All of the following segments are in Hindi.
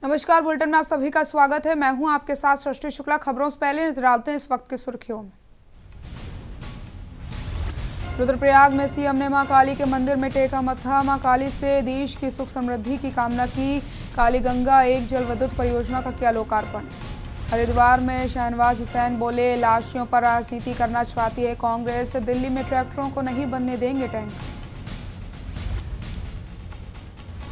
नमस्कार, बुलेटिन में आप सभी का स्वागत है। मैं हूं आपके साथ सृष्टि शुक्ला। खबरों से पहले नजर डालते हैं इस वक्त की सुर्खियों में। रुद्रप्रयाग में सीएम ने मां काली के मंदिर में टेका मत्था। मां काली से देश की सुख समृद्धि की कामना की। काली गंगा एक जल विद्युत परियोजना का किया लोकार्पण। हरिद्वार में शहनवाज हुसैन बोले, लाशियों पर राजनीति करना चाहती है कांग्रेस। दिल्ली में ट्रैक्टरों को नहीं बनने देंगे टैंक।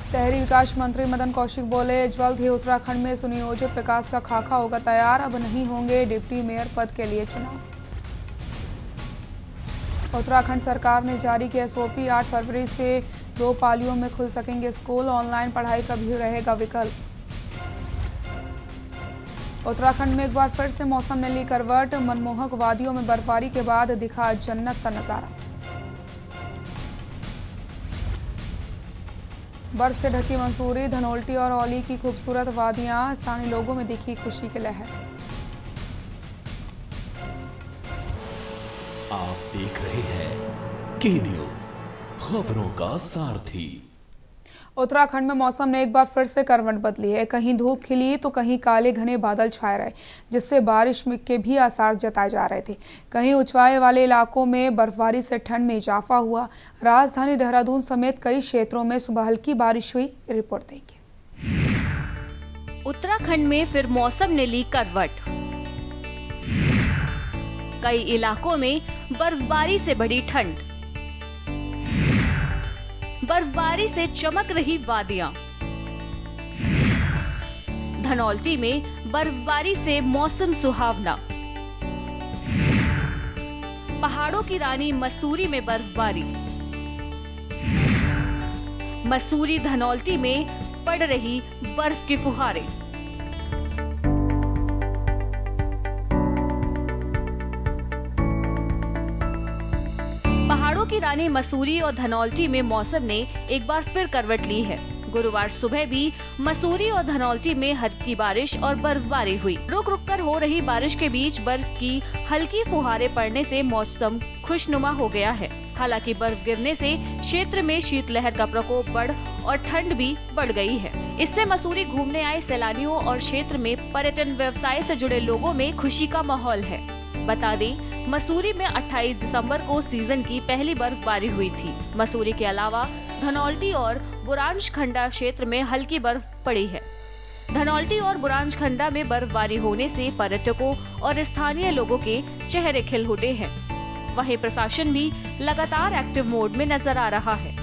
शहरी विकास मंत्री मदन कौशिक बोले, जल्द ही उत्तराखंड में सुनियोजित विकास का खाका होगा तैयार। अब नहीं होंगे डिप्टी मेयर पद के लिए चुनाव। उत्तराखंड सरकार ने जारी किया एसओपी। 8 फरवरी से 2 पालियों में खुल सकेंगे स्कूल। ऑनलाइन पढ़ाई का भी रहेगा विकल्प। उत्तराखंड में एक बार फिर से मौसम ने ली करवट। मनमोहक वादियों में बर्फबारी के बाद दिखा जन्नत सा नजारा। बर्फ से ढकी मसूरी, धनौल्टी और औली की खूबसूरत वादियां। स्थानीय लोगों में दिखी खुशी की लहर। आप देख रहे हैं के न्यूज, खबरों का सारथी। उत्तराखंड में मौसम ने एक बार फिर से करवट बदली है। कहीं धूप खिली तो कहीं काले घने बादल छाए रहे, जिससे बारिश के भी आसार जताए जा रहे थे। कहीं ऊंचाई वाले इलाकों में बर्फबारी से ठंड में इजाफा हुआ। राजधानी देहरादून समेत कई क्षेत्रों में सुबह हल्की बारिश हुई। रिपोर्ट देखिए। उत्तराखंड में फिर मौसम ने ली करवट। कई इलाकों में बर्फबारी से बढ़ी ठंड। बर्फबारी से चमक रही वादियां। धनौल्टी में बर्फबारी से मौसम सुहावना। पहाड़ों की रानी मसूरी में बर्फबारी। मसूरी धनौल्टी में पड़ रही बर्फ की फुहारें। पहाड़ों की रानी मसूरी और धनौल्टी में मौसम ने एक बार फिर करवट ली है। गुरुवार सुबह भी मसूरी और धनौल्टी में हल्की बारिश और बर्फबारी हुई। रुक रुक कर हो रही बारिश के बीच बर्फ की हल्की फुहारें पड़ने से मौसम खुशनुमा हो गया है। हालांकि बर्फ गिरने से क्षेत्र में शीतलहर का प्रकोप बढ़ और ठंड भी बढ़ गई है। इससे मसूरी घूमने आए सैलानियों और क्षेत्र में पर्यटन व्यवसाय से जुड़े लोगों में खुशी का माहौल है। बता दें, मसूरी में 28 दिसंबर को सीजन की पहली बर्फबारी हुई थी। मसूरी के अलावा धनौल्टी और बुरांशखंडा क्षेत्र में हल्की बर्फ पड़ी है। धनौल्टी और बुरांशखंडा में बर्फबारी होने से पर्यटकों और स्थानीय लोगों के चेहरे खिल उठे हैं। वहीं प्रशासन भी लगातार एक्टिव मोड में नजर आ रहा है।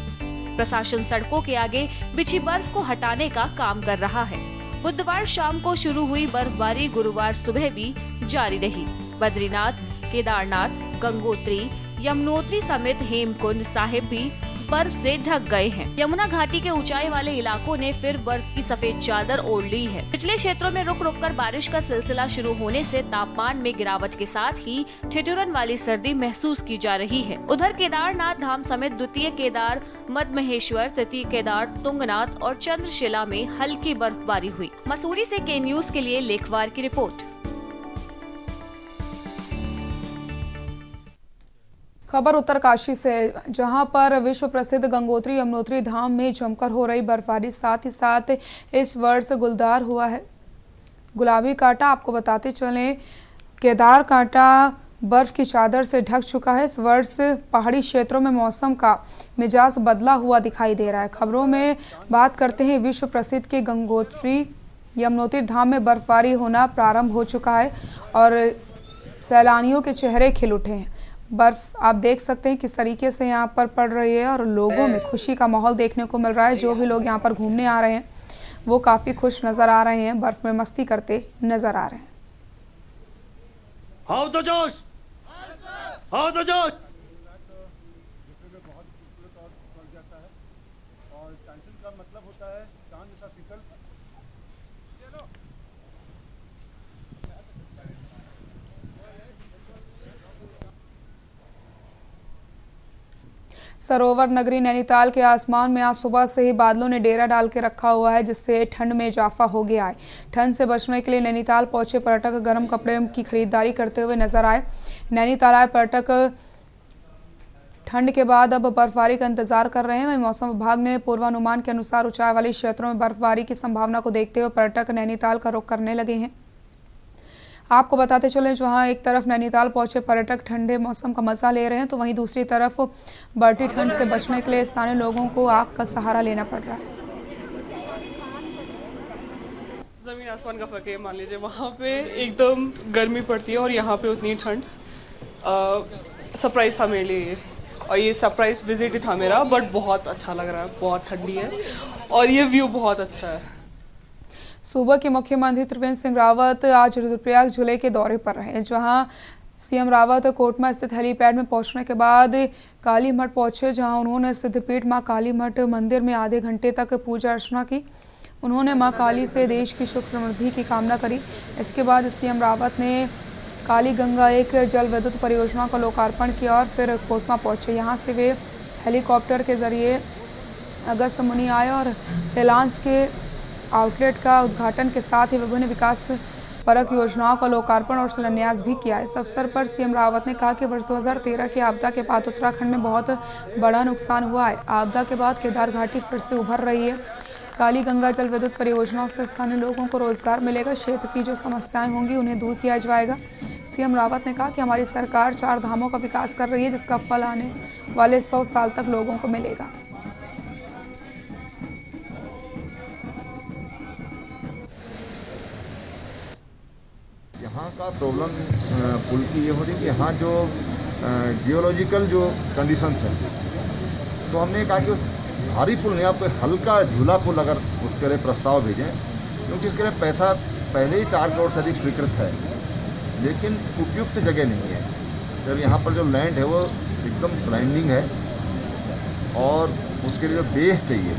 प्रशासन सड़कों के आगे बिछी बर्फ को हटाने का काम कर रहा है। बुधवार शाम को शुरू हुई बर्फबारी गुरुवार सुबह भी जारी रही। बद्रीनाथ, केदारनाथ, गंगोत्री, यमुनोत्री समेत हेमकुंड साहिब भी बर्फ से ढक गए हैं। यमुना घाटी के ऊंचाई वाले इलाकों ने फिर बर्फ की सफेद चादर ओढ़ ली है। पिछले क्षेत्रों में रुक रुक कर बारिश का सिलसिला शुरू होने से तापमान में गिरावट के साथ ही ठिठुरन वाली सर्दी महसूस की जा रही है। उधर केदारनाथ धाम समेत द्वितीय केदार, मदमहेश्वर, तृतीय केदार, तुंगनाथ और चंद्रशिला में हल्की बर्फबारी हुई। मसूरी से के न्यूज के लिए लेखवार की रिपोर्ट। खबर उत्तरकाशी से, जहां पर विश्व प्रसिद्ध गंगोत्री यमुनोत्री धाम में जमकर हो रही बर्फबारी साथ ही साथ इस वर्ष गुलदार हुआ है। गुलाबी कांटा, आपको बताते चलें, केदार कांटा बर्फ की चादर से ढक चुका है। इस वर्ष पहाड़ी क्षेत्रों में मौसम का मिजाज बदला हुआ दिखाई दे रहा है। खबरों में बात करते हैं विश्व प्रसिद्ध के गंगोत्री यमुनोत्री धाम में बर्फबारी होना प्रारंभ हो चुका है और सैलानियों के चेहरे खिल उठे हैं। बर्फ आप देख सकते हैं किस तरीके से यहाँ पर पड़ रही है और लोगों में खुशी का माहौल देखने को मिल रहा है। जो भी लोग यहाँ पर घूमने आ रहे हैं वो काफ़ी खुश नज़र आ रहे हैं, बर्फ में मस्ती करते नज़र आ रहे हैं। आओ तो जोश, आओ तो जोश। सरोवर नगरी नैनीताल के आसमान में आज सुबह से ही बादलों ने डेरा डाल के रखा हुआ है, जिससे ठंड में इजाफा हो गया है। ठंड से बचने के लिए नैनीताल पहुंचे पर्यटक गर्म कपड़े की खरीदारी करते हुए नजर आए। नैनीताल आए पर्यटक ठंड के बाद अब बर्फबारी का इंतजार कर रहे हैं। वहीं मौसम विभाग ने पूर्वानुमान के अनुसार ऊंचाई वाले क्षेत्रों में बर्फबारी की संभावना को देखते हुए पर्यटक नैनीताल का रुख करने लगे हैं। आपको बताते चलें, जहां एक तरफ नैनीताल पहुंचे पर्यटक ठंडे मौसम का मजा ले रहे हैं, तो वहीं दूसरी तरफ बढ़ती ठंड से बचने के लिए स्थानीय लोगों को आग का सहारा लेना पड़ रहा है। ज़मीन आसमान का फ़र्क है। मान लीजिए वहाँ पे एकदम गर्मी पड़ती है और यहाँ पे उतनी ठंड। सरप्राइज़ था मेरे लिए और ये सरप्राइज़ विजिट ही था मेरा, बट बहुत अच्छा लग रहा है। बहुत ठंडी है और ये व्यू बहुत अच्छा है। सूबा के मुख्यमंत्री त्रिवेंद्र सिंह रावत आज रुद्रप्रयाग जिले के दौरे पर रहे, जहां सीएम रावत कोटमा स्थित हेलीपैड में पहुंचने के बाद काली मठ पहुंचे, जहां उन्होंने सिद्धपीठ मां काली मठ मंदिर में आधे घंटे तक पूजा अर्चना की। उन्होंने मां काली से देश की सुख समृद्धि की कामना करी। इसके बाद सीएम रावत ने काली गंगा एक जल विद्युत परियोजना का लोकार्पण किया और फिर कोटमा पहुंचे। यहां से वे हेलीकॉप्टर के जरिए अगस्त मुनि आए और रिलायंस के आउटलेट का उद्घाटन के साथ ही विभिन्न विकास परक योजनाओं का लोकार्पण और शिलान्यास भी किया। इस अवसर पर सीएम रावत ने कहा कि वर्ष 2013 की आपदा के बाद उत्तराखंड में बहुत बड़ा नुकसान हुआ है। आपदा के बाद केदार घाटी फिर से उभर रही है। काली गंगा जल विद्युत परियोजनाओं से स्थानीय लोगों को रोजगार मिलेगा। क्षेत्र की जो समस्याएं होंगी उन्हें दूर किया जाएगा। सीएम रावत ने कहा कि हमारी सरकार 4 धामों का विकास कर रही है, जिसका फल आने वाले 100 साल तक लोगों को मिलेगा। यहाँ का प्रॉब्लम पुल की ये हो रही कि यहाँ जो जियोलॉजिकल जो कंडीशंस हैं, तो हमने कहा कि भारी पुल नहीं, आप कोई हल्का झूला पुल अगर उसके लिए प्रस्ताव भेजें, क्योंकि इसके लिए पैसा पहले ही 4 करोड़ से अधिक स्वीकृत है, लेकिन उपयुक्त जगह नहीं है। जब यहाँ पर जो लैंड है वो एकदम सराउंडिंग है और उसके लिए जो बेस चाहिए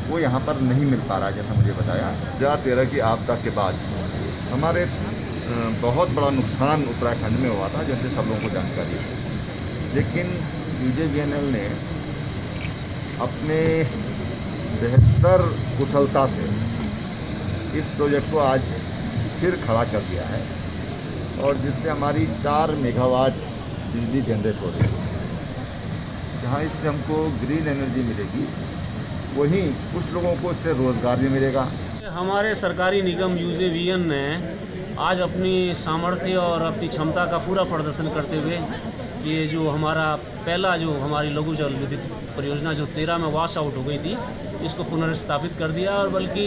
वो यहाँ पर नहीं मिल पा रहा है। जैसा मुझे बताया 2013 की आपदा के बाद हमारे बहुत बड़ा नुकसान उत्तराखंड में हुआ था, जैसे सब लोगों को जानकारी है। लेकिन UJVNL ने अपने बेहतर कुशलता से इस प्रोजेक्ट को आज फिर खड़ा कर दिया है और जिससे हमारी 4 मेगावाट बिजली जनरेट हो रही है। जहाँ इससे हमको ग्रीन एनर्जी मिलेगी, वहीं कुछ लोगों को इससे रोज़गार भी मिलेगा। हमारे सरकारी निगम UJVN ने आज अपनी सामर्थ्य और अपनी क्षमता का पूरा प्रदर्शन करते हुए ये जो हमारा पहला जो हमारी लघु जल विद्युत परियोजना जो 13 में वॉश आउट हो गई थी, इसको पुनर्स्थापित कर दिया और बल्कि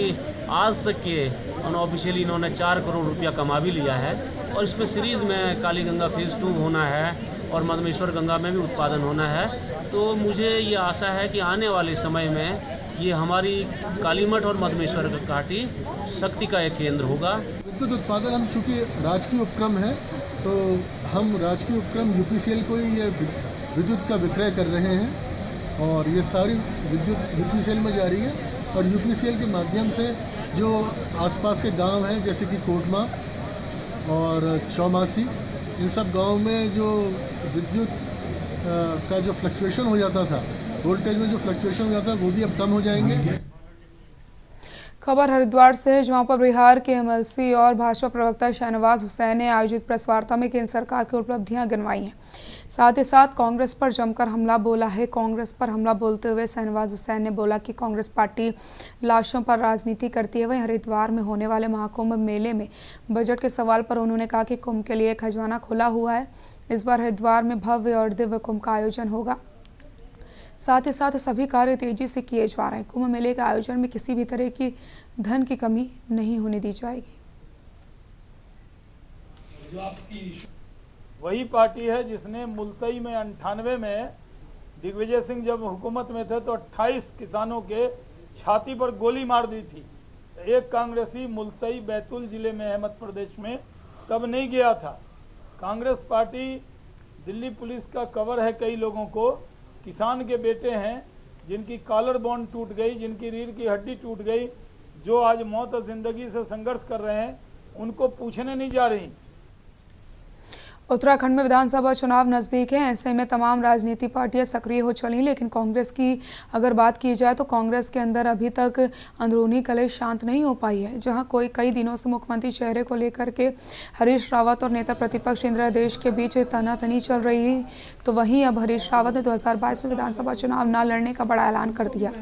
आज तक के अनऑफिशियली इन्होंने 4 करोड़ रुपया कमा भी लिया है। और इसमें सीरीज़ में काली गंगा फेज़ 2 होना है और मधमेश्वर गंगा में भी उत्पादन होना है। तो मुझे ये आशा है कि आने वाले समय में ये हमारी कालीमठ और मधमेश्वर घाटी शक्ति का एक केंद्र होगा। विद्युत उत्पादन हम चूँकि राजकीय उपक्रम है, तो हम राजकीय उपक्रम UPCL को ही ये विद्युत का विक्रय कर रहे हैं और ये सारी विद्युत UPCL में जा रही है। और UPCL के माध्यम से जो आसपास के गांव हैं, जैसे कि कोटमा और चौमासी, इन सब गाँव में जो विद्युत का जो फ्लक्चुएशन हो जाता था, वोल्टेज में जो फ्लक्चुएशन हो जाता है, वो भी अब कम हो जाएंगे। खबर हरिद्वार से है, जहां पर बिहार के MLC और भाजपा प्रवक्ता शाहनवाज हुसैन ने आयोजित प्रेस वार्ता में केंद्र सरकार की उपलब्धियां गिनवाई हैं। साथ ही साथ कांग्रेस पर जमकर हमला बोला है। कांग्रेस पर हमला बोलते हुए शाहनवाज हुसैन ने बोला कि कांग्रेस पार्टी लाशों पर राजनीति करती है। वहीं हरिद्वार में होने वाले महाकुंभ मेले में बजट के सवाल पर उन्होंने कहा कि कुंभ के लिए खजाना खुला हुआ है। इस बार हरिद्वार में भव्य और दिव्य कुंभ का आयोजन होगा। साथ ही साथ सभी कार्य तेजी से किए जा रहे हैं। कुंभ मेले के आयोजन में किसी भी तरह की धन की कमी नहीं होने दी जाएगी। वही पार्टी है जिसने मुल्तई में 98 में दिग्विजय सिंह जब हुकूमत में थे तो 28 किसानों के छाती पर गोली मार दी थी। एक कांग्रेसी मुल्तई बैतूल जिले में है मध्य प्रदेश में तब नहीं गया था। कांग्रेस पार्टी दिल्ली पुलिस का कवर है। कई लोगों को किसान के बेटे हैं जिनकी कॉलर बोन टूट गई, जिनकी रीढ़ की हड्डी टूट गई, जो आज मौत और जिंदगी से संघर्ष कर रहे हैं, उनको पूछने नहीं जा रही। उत्तराखंड में विधानसभा चुनाव नज़दीक है। ऐसे में तमाम राजनीतिक पार्टियां सक्रिय हो चली, लेकिन कांग्रेस की अगर बात की जाए तो कांग्रेस के अंदर अभी तक अंदरूनी कलेश शांत नहीं हो पाई है। जहां कई दिनों से मुख्यमंत्री चेहरे को लेकर के हरीश रावत और नेता प्रतिपक्ष इंदिरा देश के बीच तनातनी चल रही, तो वहीं अब हरीश रावत ने 2022 में विधानसभा चुनाव न लड़ने का बड़ा ऐलान कर दिया।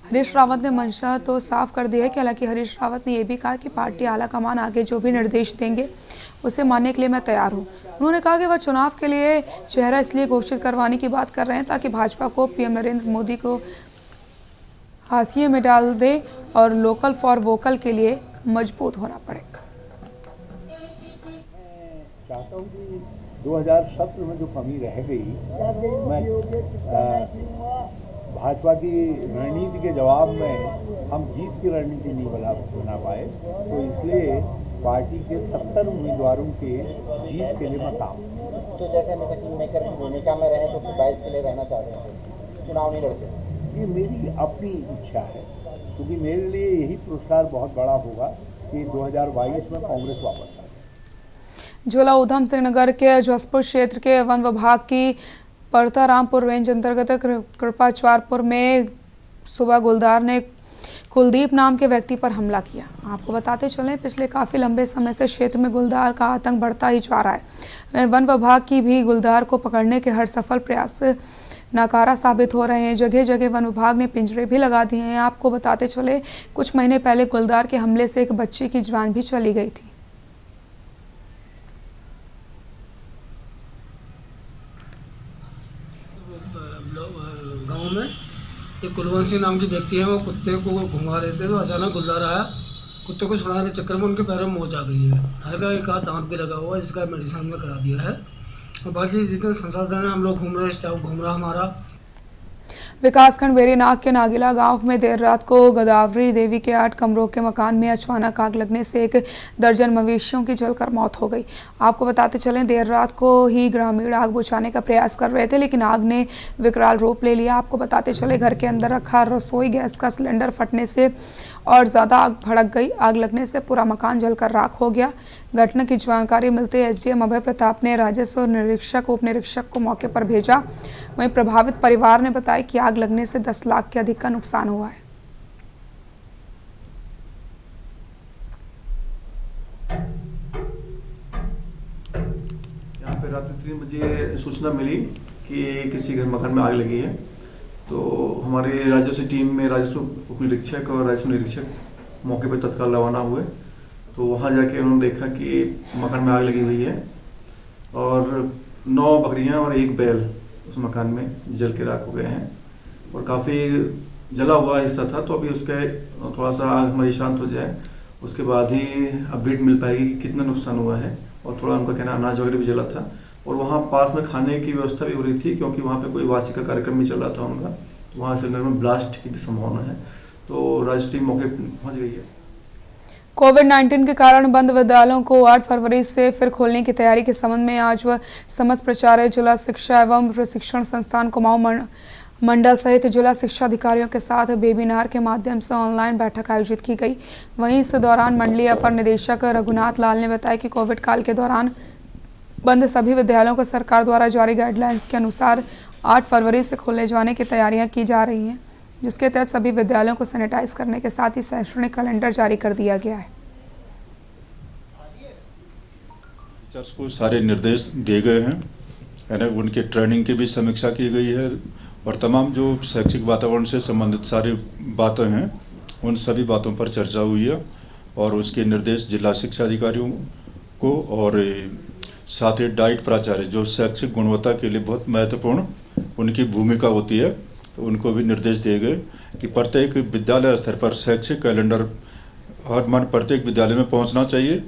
हरीश रावत ने मंशा तो साफ कर दी है कि हालांकि हरीश रावत ने यह भी कहा कि पार्टी आलाकमान आगे जो भी निर्देश देंगे उसे मानने के लिए मैं तैयार हूं। उन्होंने कहा कि वह चुनाव के लिए चेहरा इसलिए घोषित करवाने की बात कर रहे हैं ताकि भाजपा को पीएम नरेंद्र मोदी को हाशिए में डाल दे और लोकल फॉर वोकल के लिए मजबूत होना पड़े। चाहता हूँ कि 2017 में जो कमी रह गई, मैं भाजपा की रणनीति के जवाब में हम जीत की रणनीति नहीं बना पाए, तो इसलिए पार्टी के 70 उम्मीदवारों के जीत के लिए मैं काम। तो जैसे हमेशा किंग मेकर की भूमिका में रहे तो फिर 22 के लिए रहना चाहते हैं, चुनाव नहीं लड़ते? ये मेरी अपनी इच्छा है, क्योंकि मेरे लिए यही पुरस्कार बहुत बड़ा होगा कि 2022 में कांग्रेस वापस आए। झोला ऊधम सिंह नगर के जसपुर क्षेत्र के वन विभाग की परतारामपुर रेंज अंतर्गत कृपाचारपुर में सुबह गुलदार ने कुलदीप नाम के व्यक्ति पर हमला किया। आपको बताते चलें, पिछले काफ़ी लंबे समय से क्षेत्र में गुलदार का आतंक बढ़ता ही जा रहा है। वन विभाग की भी गुलदार को पकड़ने के हर सफल प्रयास नाकारा साबित हो रहे हैं। जगह जगह वन विभाग ने पिंजरे भी लगा दिए हैं। आपको बताते चले, कुछ महीने पहले गुलदार के हमले से एक बच्चे की जान भी चली गई थी। गाँव में एक कुलवंत सिंह नाम की व्यक्ति है, वो कुत्ते को घुमा रहे थे तो अचानक गुलदार आया। कुत्ते को छुड़ाने के चक्कर में उनके पैरों में मोच आ गई है। हल्का एक हाथ दांत भी लगा हुआ है, जिसका मेडिसिन में करा दिया है। और बाकी जितने संसाधन हैं हम लोग घूम रहे हैं, स्टाफ घूम रहा हमारा। विकासखंड वेरीनाग के नागिला गांव में देर रात को गोदावरी देवी के 8 कमरों के मकान में अचानक आग लगने से 1 दर्जन मवेशियों की जलकर मौत हो गई। आपको बताते चलें, देर रात को ही ग्रामीण आग बुझाने का प्रयास कर रहे थे, लेकिन आग ने विकराल रूप ले लिया। आपको बताते चले, घर के अंदर रखा रसोई गैस का सिलेंडर फटने से और ज़्यादा आग भड़क गई। आग लगने से पूरा मकान जलकर राख हो गया। घटना की जानकारी मिलते एसडीएम अभय प्रताप ने राजस्व निरीक्षक उप निरीक्षक को मौके पर भेजा। वहीं प्रभावित परिवार ने बताया कि आग लगने से 10 लाख के अधिक का नुकसान हुआ है। यहाँ पे रात 3 बजे सूचना मिली कि किसी घर मकान में आग लगी है, तो हमारे राजस्व टीम में राजस्व उप निरीक्षक और राजस्व निरीक्षक मौके पर तत्काल रवाना हुए। तो वहाँ जाके उन्होंने देखा कि मकान में आग लगी हुई है और 9 बकरियाँ और 1 बैल उस मकान में जल के राख हो गए हैं और काफ़ी जला हुआ हिस्सा था। तो अभी उसके थोड़ा सा आग हमारी शांत हो जाए, उसके बाद ही अपडेट मिल पाएगी कि कितना नुकसान हुआ है। और थोड़ा उनका कहना अनाज वगैरह भी जला था और वहाँ पास में खाने की व्यवस्था भी हो रही थी, क्योंकि वहाँ पे कोई वार्षिक का कार्यक्रम भी चल रहा था उनका, तो वहाँ से में ब्लास्ट की भी संभावना है। तो राज्य टीम मौके पहुँच गई है। कोविड-19 के कारण बंद विद्यालयों को 8 फरवरी से फिर खोलने की तैयारी के संबंध में आज समस्त प्राचार्य, जिला शिक्षा एवं प्रशिक्षण संस्थान कुमाऊं मंडल सहित जिला शिक्षा अधिकारियों के साथ वेबिनार के माध्यम से ऑनलाइन बैठक आयोजित की गई। वहीं इस दौरान मंडलीय अपर निदेशक रघुनाथ लाल ने बताया कि कोविड काल के दौरान बंद सभी विद्यालयों को सरकार द्वारा जारी गाइडलाइंस के अनुसार 8 फरवरी से खोले जाने की तैयारियां की जा रही हैं, जिसके तहत सभी विद्यालयों को सैनिटाइज करने के साथ ही शैक्षणिक कैलेंडर जारी कर दिया गया है। टीचर्स को सारे निर्देश दिए गए हैं, यानी उनके ट्रेनिंग की भी समीक्षा की गई है और तमाम जो शैक्षिक वातावरण से संबंधित सारी बातें हैं उन सभी बातों पर चर्चा हुई है और उसके निर्देश जिला शिक्षा अधिकारियों को और साथ ही डाइट प्राचार्य जो शैक्षिक गुणवत्ता के लिए बहुत महत्वपूर्ण उनकी भूमिका होती है, तो उनको भी निर्देश दिए गए कि प्रत्येक विद्यालय स्तर पर शैक्षिक कैलेंडर हर प्रत्येक विद्यालय में पहुंचना चाहिए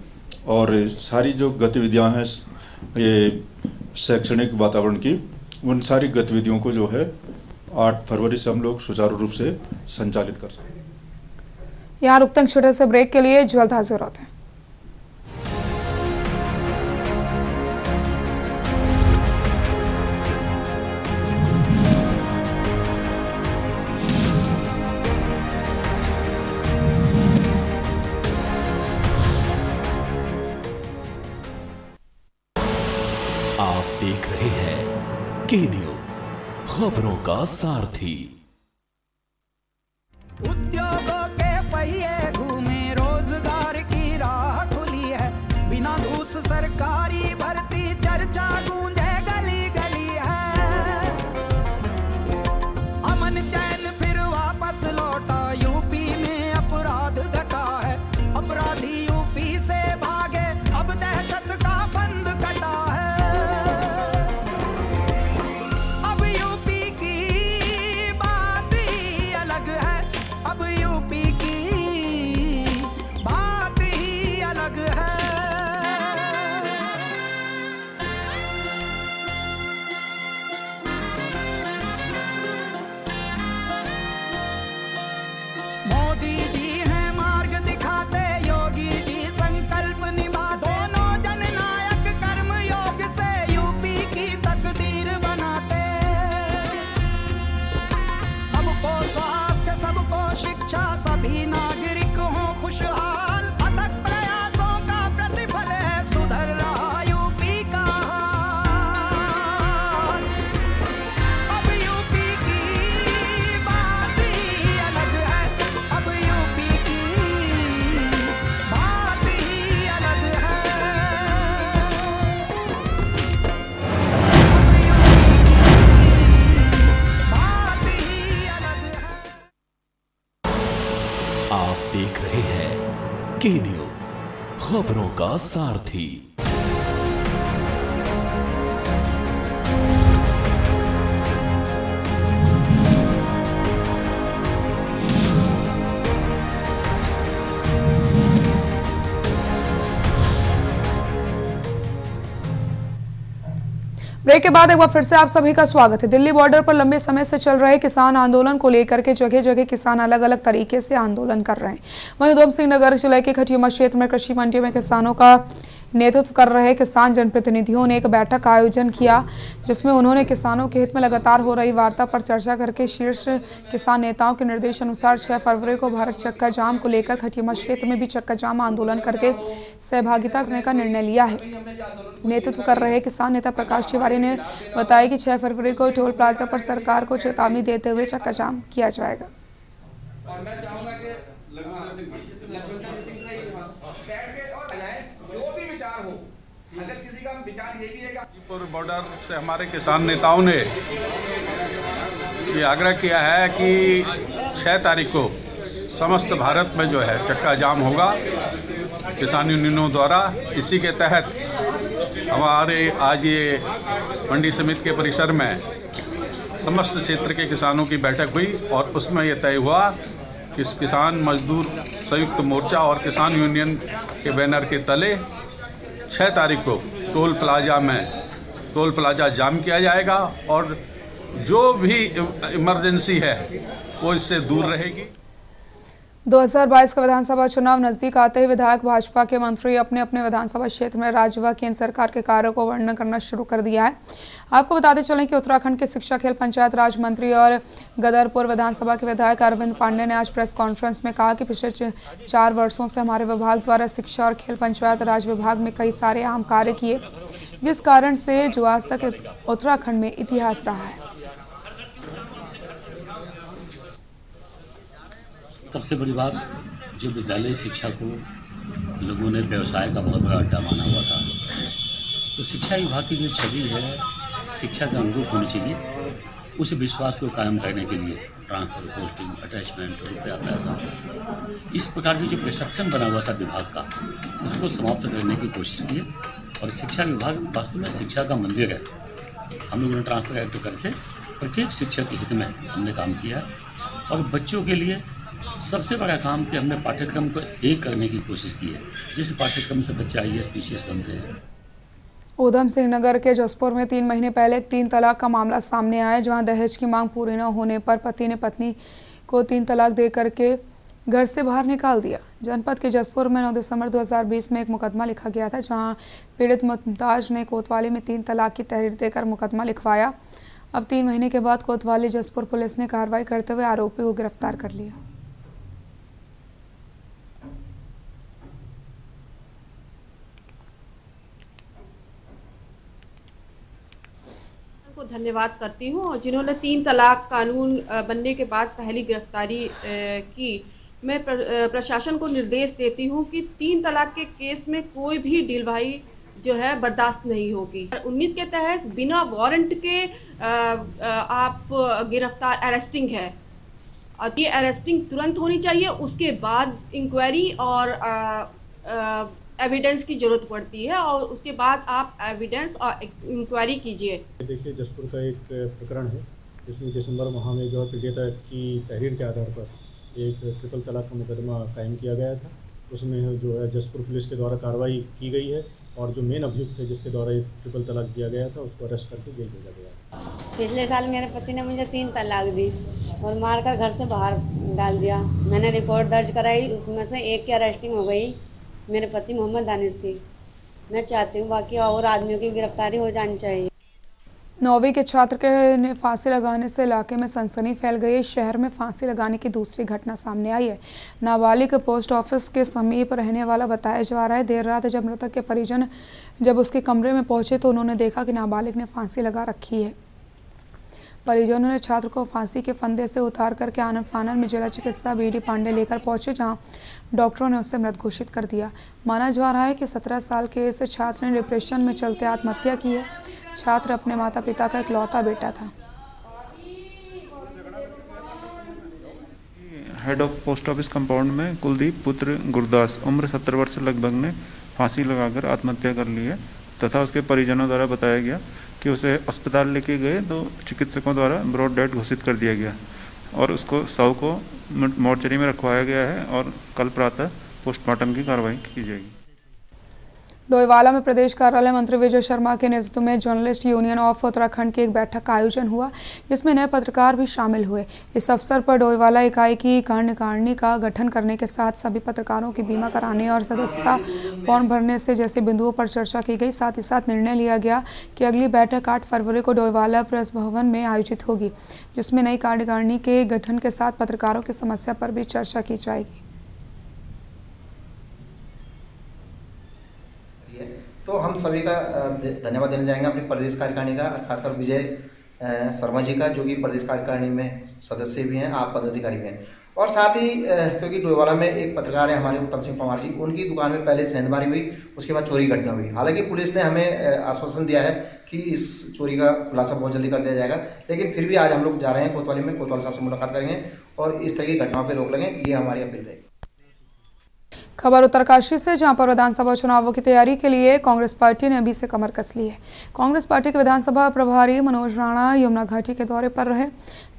और सारी जो गतिविधियां हैं ये शैक्षणिक वातावरण की, उन सारी गतिविधियों को जो है 8 फरवरी से हम लोग सुचारू रूप से संचालित कर सकें। यहाँ रुकते हैं छोटे से ब्रेक के लिए, जल्द हाजिर होते हैं। की न्यूज, खबरों का सारथी। उद्योगों के पहिए घूमे, रोजगार की राह खुली है, बिना घूस सरकारी भर्ती चर्चा गूंजे गली गली है। अमन चैन फिर वापस लौटा, यूपी में अपराध घटा है, अपराधी यूपी से भागे, अब दहशत का बंद कटा है। अब यूपी की बात ही अलग है, अब यूपी की बात ही अलग है। मोदी जी हैं मार्ग दिखाते, योगी जी संकल्प निभा, दोनों जननायक कर्म योग से यूपी की तकदीर बनाते। सबको स्वास्थ्य, सबको शिक्षा, सभी नागरिक हों खुशहाल, अथक प्रयासों का प्रतिफल है सुधर रहा यूपी का हाल। अब यूपी की बात ही अलग है, अब यूपी की बात ही अलग है। बात ही अलग है। आप देख रहे हैं की न्यूज, खबरों का सारथी। ब्रेक के बाद एक बार फिर से आप सभी का स्वागत है। दिल्ली बॉर्डर पर लंबे समय से चल रहे किसान आंदोलन को लेकर के जगह जगह किसान अलग अलग तरीके से आंदोलन कर रहे हैं। वहीं उधम सिंह नगर जिले के खटियमा क्षेत्र में कृषि मंडी में किसानों का नेतृत्व कर रहे किसान जनप्रतिनिधियों ने एक बैठक का आयोजन किया, जिसमें उन्होंने किसानों के हित में लगातार हो रही वार्ता पर चर्चा करके शीर्ष किसान नेताओं के निर्देश अनुसार 6 फरवरी को भारत चक्का जाम को लेकर खटियमा क्षेत्र में भी चक्का जाम आंदोलन करके सहभागिता करने का निर्णय लिया है। नेतृत्व कर रहे किसान नेता प्रकाश तिवारी ने बताया कि 6 फरवरी को टोल प्लाजा पर सरकार को चेतावनी देते हुए चक्का जाम किया जाएगा। बॉर्डर से हमारे किसान नेताओं ने ये आग्रह किया है कि 6 तारीख को समस्त भारत में जो है चक्का जाम होगा किसान यूनियनों द्वारा। इसी के तहत हमारे आज ये मंडी समिति के परिसर में समस्त क्षेत्र के किसानों की बैठक हुई और उसमें यह तय हुआ कि किसान मजदूर संयुक्त मोर्चा और किसान यूनियन के बैनर के तले 6 तारीख को टोल प्लाजा जाम किया जाएगा और जो भी इमरजेंसी है वो इससे दूर रहेगी। 2022 का विधानसभा चुनाव नजदीक आते ही विधायक भाजपा के मंत्री अपने अपने विधानसभा क्षेत्र में राज्य व केंद्र सरकार के कार्यों को वर्णन करना शुरू कर दिया है। आपको बताते चलें कि उत्तराखंड के शिक्षा खेल पंचायत राज मंत्री और गदरपुर विधानसभा के विधायक अरविंद पांडे ने आज प्रेस कॉन्फ्रेंस में कहा कि पिछले 4 वर्षों से हमारे विभाग द्वारा शिक्षा और खेल पंचायत राज विभाग में कई सारे अहम कार्य किए, जिस कारण से जो आज तक उत्तराखंड में इतिहास रहा है। सबसे बड़ी बात, जो विद्यालय शिक्षा को लोगों ने व्यवसाय का बहुत बड़ा अड्डा माना हुआ था, तो शिक्षा विभाग की जो छवि है शिक्षा का अनुरूप होनी चाहिए, उस विश्वास को कायम करने के लिए ट्रांसफर, पोस्टिंग, अटैचमेंट, रुपया पैसा, इस प्रकार की जो परसेप्शन बना हुआ था विभाग का, उसको समाप्त करने की कोशिश की और शिक्षा विभाग वास्तव में शिक्षा का मंदिर है। हम लोगों ने ट्रांसफर एक्ट करके प्रत्येक शिक्षक के हित में हमने काम किया और बच्चों के लिए सबसे बड़ा काम कि हमने पाठ्यक्रम को एक करने की कोशिश की है, जिस पाठ्यक्रम से बच्चे IAS PCS बनते हैं। ऊधम सिंह नगर के जसपुर में 3 महीने पहले 3 तलाक का मामला सामने आया, जहां दहेज की मांग पूरी न होने पर पति ने पत्नी को 3 तलाक दे करके घर से बाहर निकाल दिया। जनपद के जसपुर में 9 दिसंबर 2020 में एक मुकदमा लिखा गया था, जहां पीड़ित मुमताज ने कोतवाली में 3 तलाक की तहरीर देकर मुकदमा लिखवाया। अब 3 महीने के बाद कोतवाली जसपुर पुलिस ने कार्रवाई करते हुए आरोपी को गिरफ्तार कर लिया। को धन्यवाद करती हूँ, और जिन्होंने 3 तलाक कानून बनने के बाद पहली गिरफ्तारी की। मैं प्रशासन को निर्देश देती हूँ कि 3 तलाक के केस में कोई भी ढिलवाई जो है बर्दाश्त नहीं होगी। 19 के तहत बिना वारंट के आप गिरफ्तार अरेस्टिंग है, और ये अरेस्टिंग तुरंत होनी चाहिए। उसके बाद इंक्वायरी और एविडेंस की ज़रूरत पड़ती है, और उसके बाद आप एविडेंस और इंक्वायरी कीजिए। देखिए, जसपुर का एक प्रकरण है जिसमें दिसंबर माह में जो है पीड़िता की तहरीर के आधार पर एक ट्रिपल तलाक का मुकदमा कायम किया गया था। उसमें जो है जसपुर पुलिस के द्वारा कार्रवाई की गई है, और जो मेन अभियुक्त है जिसके द्वारा एक ट्रिपल तलाक दिया गया था उसको अरेस्ट करके जेल भेजा गया। पिछले साल मेरे पति ने मुझे 3 तलाक दी और मारकर घर से बाहर डाल दिया। मैंने रिपोर्ट दर्ज कराई, उसमें से एक की अरेस्टिंग हो गई, मेरे पति मोहम्मद दानिश की। मैं चाहती हूँ बाकी और आदमियों की गिरफ्तारी हो जानी चाहिए। 9वीं के छात्र के ने फांसी लगाने से इलाके में सनसनी फैल गई। शहर में फांसी लगाने की दूसरी घटना सामने आई है। नाबालिग पोस्ट ऑफिस के समीप रहने वाला बताया जा रहा है। देर रात जब मृतक के परिजन जब उसके कमरे में पहुंचे तो उन्होंने देखा कि नाबालिग ने फांसी लगा रखी है। परिजनों ने छात्र को फांसी के फंदे से उतार करके आनन फानन में जिला चिकित्सा BD पांडे लेकर पहुंचे, जहां डॉक्टरों ने उसे मृत घोषित कर दिया। माना जा रहा है कि 17 साल के इस छात्र ने डिप्रेशन में चलते आत्महत्या की है। छात्र अपने माता पिता का इकलौता बेटा था। Head of post office compound में कुलदीप पुत्र गुरदास उम्र 70 वर्ष लगभग ने फांसी लगाकर आत्महत्या कर ली है, तथा उसके परिजनों द्वारा बताया गया कि उसे अस्पताल लेके गए तो चिकित्सकों द्वारा ब्रॉड डेड घोषित कर दिया गया, और उसको शव को मोर्चरी में रखवाया गया है, और कल प्रातः पोस्टमार्टम की कार्रवाई की जाएगी। डोईवाला में प्रदेश कार्यालय मंत्री विजय शर्मा के नेतृत्व में जर्नलिस्ट यूनियन ऑफ उत्तराखंड की एक बैठक का आयोजन हुआ, जिसमें नए पत्रकार भी शामिल हुए। इस अवसर पर डोईवाला इकाई की कार्यकारिणी का गठन करने के साथ सभी पत्रकारों की बीमा कराने और सदस्यता फॉर्म भरने से जैसे बिंदुओं पर चर्चा की गई। साथ ही साथ निर्णय लिया गया कि अगली बैठक 8 फरवरी को डोईवाला प्रेस भवन में आयोजित होगी, जिसमें नई कार्यकारिणी के गठन के साथ पत्रकारों की समस्या पर भी चर्चा की जाएगी। तो हम सभी का धन्यवाद देना चाहेंगे अपनी प्रदेश कार्यकारिणी का, खासकर विजय शर्मा जी का, जो कि प्रदेश कार्यकारिणी में सदस्य भी हैं, आप पदाधिकारी भी हैं। और साथ ही क्योंकि डोईवाला में एक पत्रकार है हमारे उत्तम सिंह पंवार जी, उनकी दुकान में पहले सेंधमारी हुई, उसके बाद चोरी घटना हुई। हालांकि पुलिस ने हमें आश्वासन दिया है कि इस चोरी का खुलासा बहुत जल्दी कर दिया जाएगा, लेकिन फिर भी आज हम लोग जा रहे हैं कोतवाली में, कोतवाल साहब से मुलाकात करेंगे और इस तरह की घटनाओं पर रोक लगें, ये हमारी अपील रहेगी। खबर उत्तरकाशी से, जहां पर विधानसभा चुनावों की तैयारी के लिए कांग्रेस पार्टी ने अभी से कमर कस ली है। कांग्रेस पार्टी के विधानसभा प्रभारी मनोज राणा यमुना घाटी के दौरे पर रहे,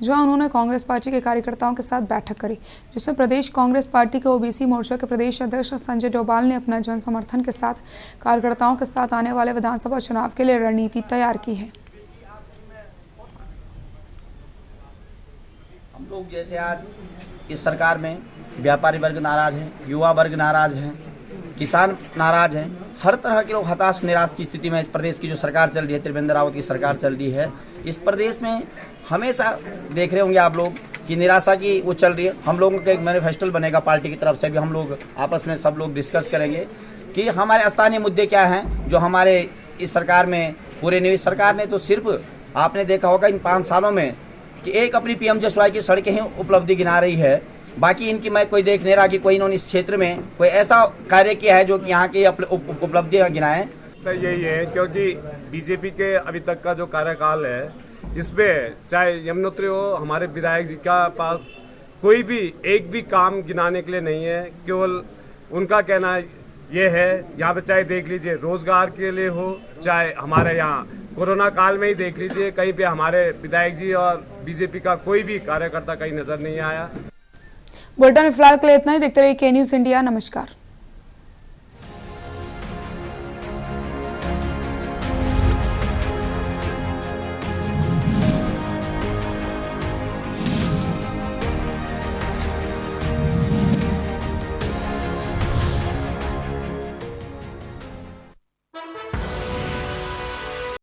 जहां उन्होंने कांग्रेस पार्टी के कार्यकर्ताओं के साथ बैठक करी, जिसमें प्रदेश कांग्रेस पार्टी के ओबीसी मोर्चा के प्रदेश अध्यक्ष संजय डोभाल ने अपना जन समर्थन के साथ कार्यकर्ताओं के साथ आने वाले विधानसभा चुनाव के लिए रणनीति तैयार की है। हम लोग जैसे आज इस सरकार में व्यापारी वर्ग नाराज है, युवा वर्ग नाराज है, किसान नाराज हैं, हर तरह के लोग हताश निराश की स्थिति में इस प्रदेश की जो सरकार चल रही है, त्रिवेंद्र रावत की सरकार चल रही है, इस प्रदेश में हमेशा देख रहे होंगे आप लोग कि निराशा की वो चल रही है। हम लोगों का एक मैनिफेस्टो बनेगा पार्टी की तरफ से भी, हम लोग आपस में सब लोग डिस्कस करेंगे कि हमारे स्थानीय मुद्दे क्या हैं जो हमारे इस सरकार में पूरे नहीं। सरकार ने तो सिर्फ आपने देखा होगा इन 5 सालों में कि एक अपनी PM जसवाई की सड़कें ही उपलब्धि गिना रही है, बाकी इनकी मैं कोई देख नहीं रहा कि कोई इन्होंने इस क्षेत्र में कोई ऐसा कार्य किया है जो कि यहाँ की उपलब्धियाँ गिनाएं। तो यही है क्योंकि बीजेपी के अभी तक का जो कार्यकाल है, इसमें चाहे यमुनोत्री हो, हमारे विधायक जी का पास कोई भी एक भी काम गिनाने के लिए नहीं है। केवल उनका कहना ये है, यहाँ पे चाहे देख लीजिए रोजगार के लिए हो, चाहे हमारे यहाँ कोरोना काल में ही देख लीजिए, कहीं पे हमारे विधायक जी और बीजेपी का कोई भी कार्यकर्ता कहीं नजर नहीं आया। बुलेटिन फिलहाल के लिए इतना ही। देखते रहिए K News India। नमस्कार।